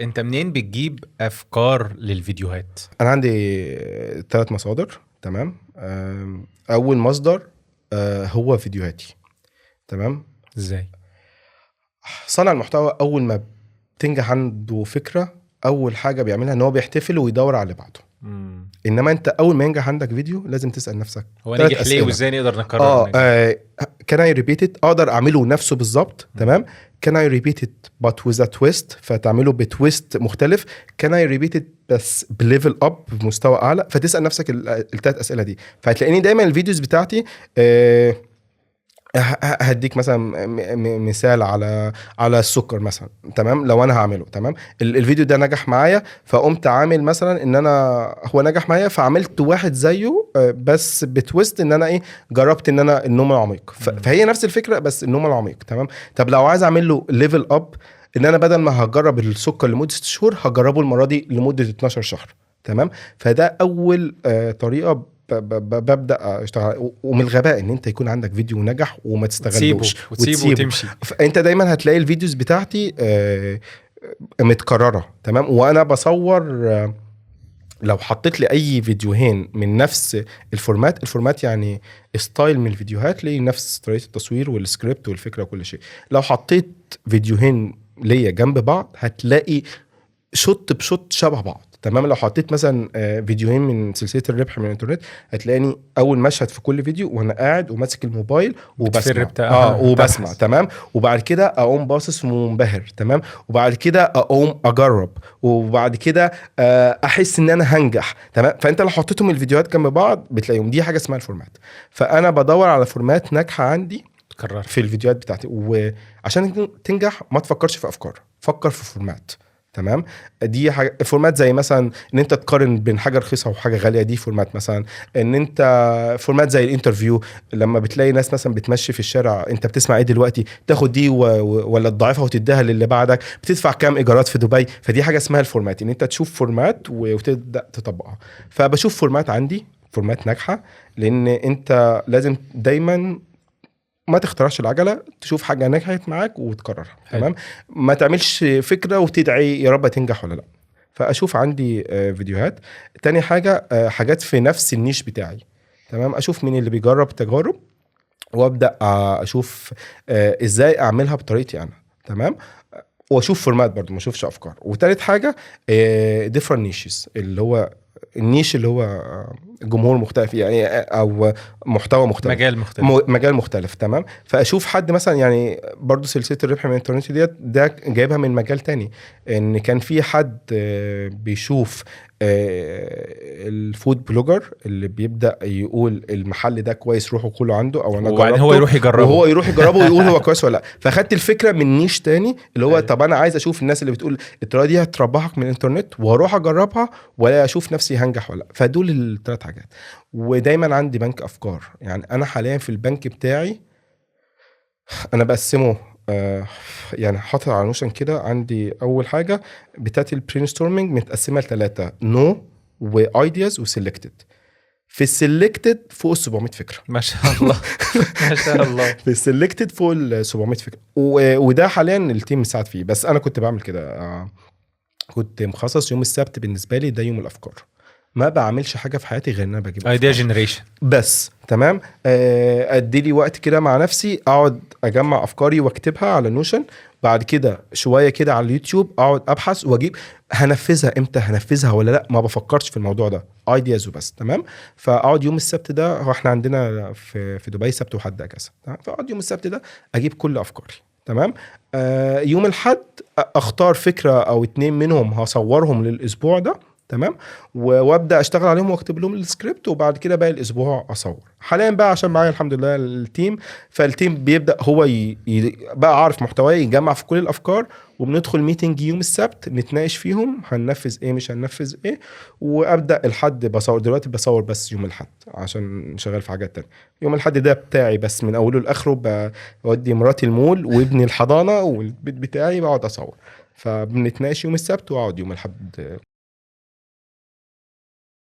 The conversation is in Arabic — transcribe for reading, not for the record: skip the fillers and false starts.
انت منين بتجيب افكار للفيديوهات؟ انا عندي 3 مصادر. تمام. اول مصدر هو فيديوهاتي. تمام. ازاي؟ صانع المحتوى اول ما بتنجح عنده فكرة، اول حاجة بيعملها ان هو بيحتفل ويدور على اللي بعده. انما انت اول ما ينجح عندك فيديو لازم تسأل نفسك هو 3 نجح ليه أسئلة. وازاي نقدر نكرر النجاح؟ كان اي ريبيت اقدر اعمله نفسه بالظبط. تمام. كان اي ريبيت بات ويز ا تويست، فتعمله بتويست مختلف. كان اي ريبيت بس بليفل اب بمستوى اعلى. فتسال نفسك ال3 اسئله دي، فهتلاقيني دايما الفيديوز بتاعتي هديك مثلا مثال على السكر مثلا. تمام. لو انا هعمله تمام، الفيديو ده نجح معايا، فقمت عامل مثلا ان انا هو نجح معايا فعملت واحد زيه، بس بتويست ان انا ايه، جربت ان انا النوم العميق. فهي نفس الفكره بس النوم العميق. تمام. طب لو عايز اعمل له ليفل اب، ان انا بدل ما هجرب السكر لمده 6 شهور هجربه المره دي لمده 12 شهر. تمام. فده اول طريقه ببدا اشتغل. ومن الغباء ان انت يكون عندك فيديو نجح وما تستغلوش وتسيبه وتمشي. فانت دايما هتلاقي الفيديوز بتاعتي متكرره. تمام. وانا بصور لو حطيت لي اي فيديوهين من نفس الفورمات يعني ستايل من الفيديوهات لي نفس طريقه التصوير والسكريبت والفكره وكل شيء. لو حطيت فيديوهين ليا جنب بعض هتلاقي شوت بشوت شبه بعض. تمام. لو حطيت مثلا فيديوهين من سلسله الربح من الانترنت هتلاقيني اول مشهد في كل فيديو وانا قاعد وماسك الموبايل وبسمع وبسمع. تمام. وبعد كده اقوم باصص ومنبهر. تمام. وبعد كده اقوم اجرب، وبعد كده احس ان انا هنجح. تمام. فانت لو حطيتهم الفيديوهات جنب بعض بتلاقيهم. دي حاجه اسمها الفورمات. فانا بدور على فورمات ناجحه عندي تكرر في الفيديوهات بتاعتي. وعشان تنجح ما تفكرش في افكار، فكر في فورمات. تمام. دي حاجه فورمات زي مثلا ان انت تقارن بين حاجه رخيصه وحاجه غاليه، دي فورمات. مثلا ان انت فورمات زي الانترفيو، لما بتلاقي ناس مثلا بتمشي في الشارع، انت بتسمع ايه دلوقتي، تاخد دي ولا تضاعفها وتديها للي بعدك، بتدفع كام ايجارات في دبي. فدي حاجه اسمها الفورمات، ان انت تشوف فورمات وتبدا تطبقها. فبشوف فورمات عندي فورمات ناجحه، لان انت لازم دايما ما تخترعش العجله، تشوف حاجه نجحت معاك وتكررها. تمام. ما تعملش فكره وتدعي يا رب تنجح ولا لا. فاشوف عندي فيديوهات. تاني حاجه حاجات في نفس النيش بتاعي. تمام. اشوف مين اللي بيجرب تجارب وابدا اشوف ازاي اعملها بطريقتي انا. تمام. واشوف فورمات برضو، ما اشوفش افكار. وتالت حاجه ديفرنت نيشز، اللي هو النيش اللي هو جمهور مختلف يعني، او محتوى مختلف، مجال مختلف. تمام. فاشوف حد مثلا يعني برضو سلسله الربح من الانترنت ديت ده جايبها من مجال تاني. ان كان في حد بيشوف الفود بلوجر اللي بيبدا يقول المحل ده كويس روحوا كله عنده، او انا جربته، هو يروح يجربه وهو يروح يجربه ويقول هو كويس ولا لا. فاخدت الفكره من نيش تاني اللي هو طب انا عايز اشوف الناس اللي بتقول الطريقه دي هتربحك من الانترنت واروح اجربها، ولا اشوف نفسي هنجح ولا لا. فدول ال3 حاجات. ودايما عندي بنك افكار. يعني انا حاليا في البنك بتاعي انا بقسمه يعني حاطط على نوشن كده. عندي اول حاجه بتاعت البرين ستورمنج متقسمه ل3: نو وايدياز وسيلكتد. في السيلكتد فوق ال 700 فكره. ما شاء الله. ما شاء الله. في السيلكتد فوق ال 700 فكره. وده حاليا التيم مساعد فيه، بس انا كنت بعمل كده. كنت مخصص يوم السبت بالنسبه لي ده يوم الافكار. ما بعملش حاجه في حياتي غير ان انا بجيب ايديا جنريشن بس. تمام. ادي لي وقت كده مع نفسي، اقعد اجمع افكاري واكتبها على نوشن. بعد كده شويه كده على اليوتيوب اقعد ابحث واجيب هنفذها امتى، هنفذها ولا لا. ما بفكرش في الموضوع ده، ايدياز وبس. تمام. فاقعد يوم السبت ده، هو احنا عندنا في دبي سبت وحد اجازه. فاقعد يوم السبت ده اجيب كل افكاري. تمام. يوم الحد اختار فكره او 2 منهم هصورهم للاسبوع ده. تمام. وابدا اشتغل عليهم واكتب لهم السكريبت، وبعد كده باقي الاسبوع اصور. حاليا بقى عشان معايا الحمد لله التيم، فالتيم بيبدا هو بقى عارف محتواي، يجمع في كل الافكار، وبندخل ميتنج يوم السبت نتناقش فيهم هننفذ ايه مش هننفذ ايه. وابدا الحد بصور. دلوقتي بصور بس يوم الحد عشان شغال في حاجات تانية. يوم الحد ده بتاعي بس من اوله لاخره. بودي مراتي المول وابني الحضانه والبيت بتاعي بقعد اصور. فبنتناقش يوم السبت واقعد يوم الحد